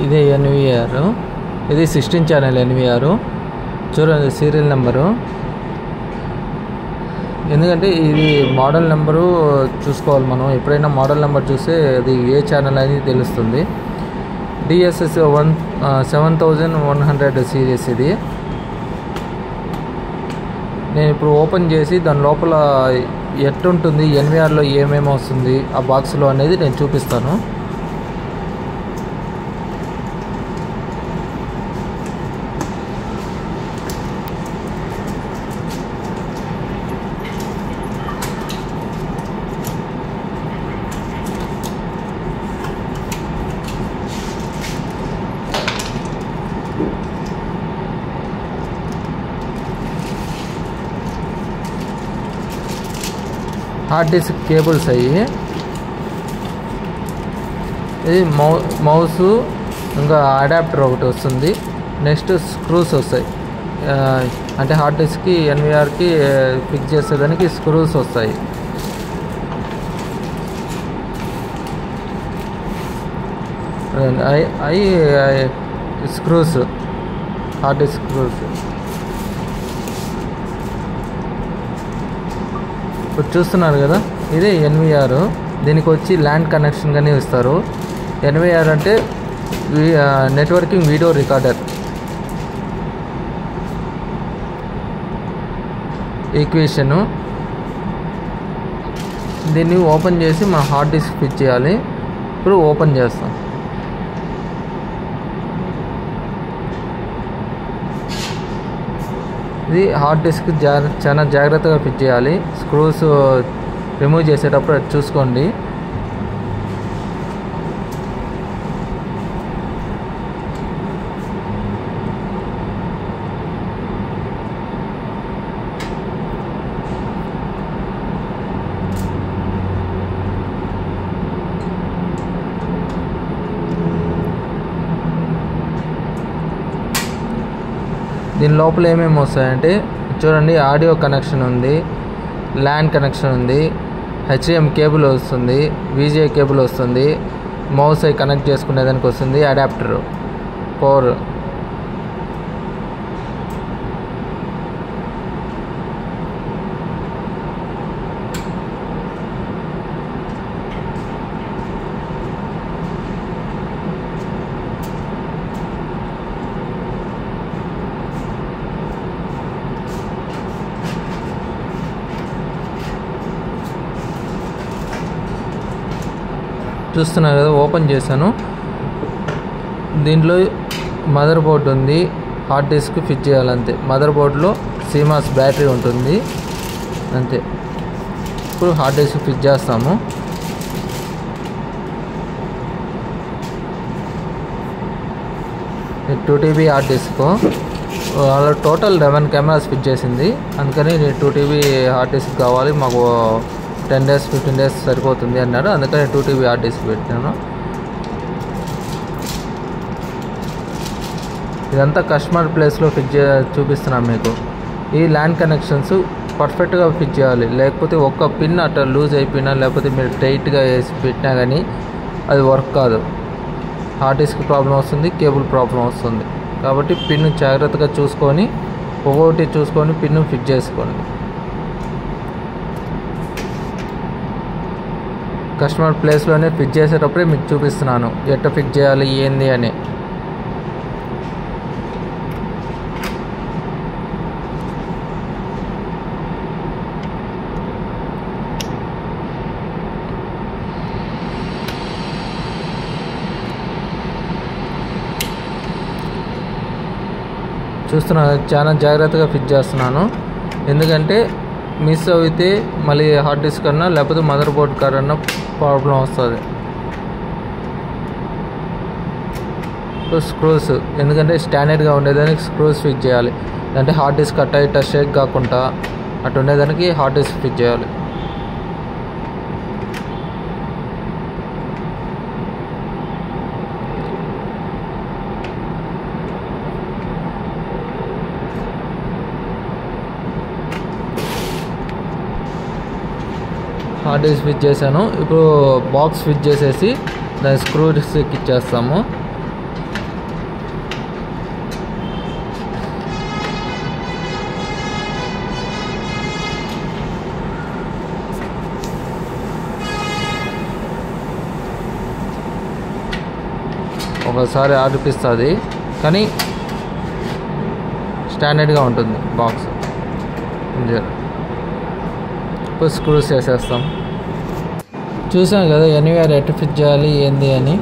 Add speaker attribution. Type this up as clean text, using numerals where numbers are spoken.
Speaker 1: ఇదే ఎన్విఆర్, ఇది 16 channel NVR. చూడండి సీరియల్ నెంబరు, ఎందుకంటే ఇది మోడల్ నెంబరు చూసుకోవాలి మనం. ఎప్పుడైనా మోడల్ నెంబర్ చూస్తే అది ఏ ఛానల్ అనేది తెలుస్తుంది. DSS 7100 సిరీస్ ఇది. నేను ఇప్పుడు ఓపెన్ చేసి దాని లోపల ఎట్టుంటుంది, ఎన్విఆర్లో ఏమేమి వస్తుంది ఆ బాక్స్లో అనేది నేను చూపిస్తాను. హార్డ్ డిస్క్ కేబుల్స్ అయ్యి, ఇది మౌస్, ఇంకా అడాప్టర్ ఒకటి వస్తుంది. నెక్స్ట్ స్క్రూస్ వస్తాయి, అంటే హార్డ్ డిస్క్కి ఎన్విఆర్కి ఫిక్స్ చేసేదానికి స్క్రూస్ వస్తాయి. అవి స్క్రూస్, హార్డ్ డిస్క్ స్క్రూస్. ఇప్పుడు చూస్తున్నారు కదా, ఇదే ఎన్విఆర్. దీనికి వచ్చి ల్యాండ్ కనెక్షన్ కానీ ఇస్తారు. ఎన్విఆర్ అంటే నెట్వర్కింగ్ వీడియో రికార్డర్. ఈక్వేషను, దీన్ని ఓపెన్ చేసి మన హార్డ్ డిస్క్ ఫిట్ చేయాలి. ఇప్పుడు ఓపెన్ చేస్తాం. ఇది హార్డ్ డిస్క్ చాలా జాగ్రత్తగా ఫిట్ చేయాలి. స్క్రూస్ రిమూవ్ చేసేటప్పుడు అది చూసుకోండి. దీని లోపల ఏమేమి వస్తాయంటే చూడండి, ఆడియో కనెక్షన్ ఉంది, ల్యాన్ కనెక్షన్ ఉంది, HDMI కేబుల్ వస్తుంది, VGA కేబుల్ వస్తుంది, మౌస్ అయి కనెక్ట్ చేసుకునేదానికి వస్తుంది, అడాప్టర్, పవర్. చూస్తున్నారు కదా, ఓపెన్ చేశాను. దీంట్లో మదర్ బోర్డ్ ఉంది, హార్డ్ డిస్క్ ఫిట్ చేయాలంతే. మదర్ బోర్డులో CMOS బ్యాటరీ ఉంటుంది అంతే. ఇప్పుడు హార్డ్ డిస్క్ ఫిట్ చేస్తాము. ఇది 2TB హార్డ్ డిస్క్. వాళ్ళ టోటల్ 11 కెమెరాస్ ఫిట్ చేసింది, అందుకని 2TB హార్డ్ డిస్క్ కావాలి మాకు, 10 days 15 days సరిపోతుంది అన్నారు. అందుకని 2TB హార్డ్ డిస్క్ పెట్టాను. ఇదంతా కస్టమర్ ప్లేస్లో ఫిట్ చూపిస్తున్నాను మీకు. ఈ ల్యాండ్ కనెక్షన్స్ పర్ఫెక్ట్గా ఫిట్ చేయాలి, లేకపోతే ఒక్క పిన్ అట్లా లూజ్ అయిపోయినా, లేకపోతే మీరు టైట్గా వేసి పెట్టినా కానీ అది వర్క్ కాదు. హార్డ్ డిస్క్ ప్రాబ్లం వస్తుంది, కేబుల్ ప్రాబ్లం వస్తుంది. కాబట్టి పిన్ జాగ్రత్తగా చూసుకొని, ఒక్కొక్కటి చూసుకొని పిన్ ఫిట్ చేసుకోండి. కస్టమర్ ప్లేస్లోనే ఫిట్ చేసేటప్పుడే మీకు చూపిస్తున్నాను ఎట్లా ఫిట్ చేయాలి ఏంది అని. చూస్తున్నాను, చాలా జాగ్రత్తగా ఫిట్ చేస్తున్నాను. ఎందుకంటే మిస్ అయితే మళ్ళీ హార్డ్ డిస్క్ కన్నా లేకపోతే మదర్ బోర్డ్ కన్నా ప్రాబ్లం వస్తుంది. స్క్రూస్, ఎందుకంటే స్టాండర్డ్గా ఉండేదానికి స్క్రూస్ ఫిట్ చేయాలి. అంటే హార్డ్ డిస్క్ అట్ట ఇట్ట షేక్ కాకుండా అటు ఉండేదానికి హార్డ్ డిస్క్ ఫిట్ చేయాలి. హార్డ్ డిస్క్ ఫిట్ చేశాను. ఇప్పుడు బాక్స్ ఫిట్ చేసేసి దాని స్క్రూస్ ఇచ్చేస్తాము. ఒకసారి అనిపిస్తుంది, కానీ స్టాండర్డ్గా ఉంటుంది బాక్స్. ఇప్పుడు స్క్రూస్ వేసేస్తాం. చూసాం కదా ఎనీవేర్ ఎట్ ఫిట్ చేయాలి ఏంది అని.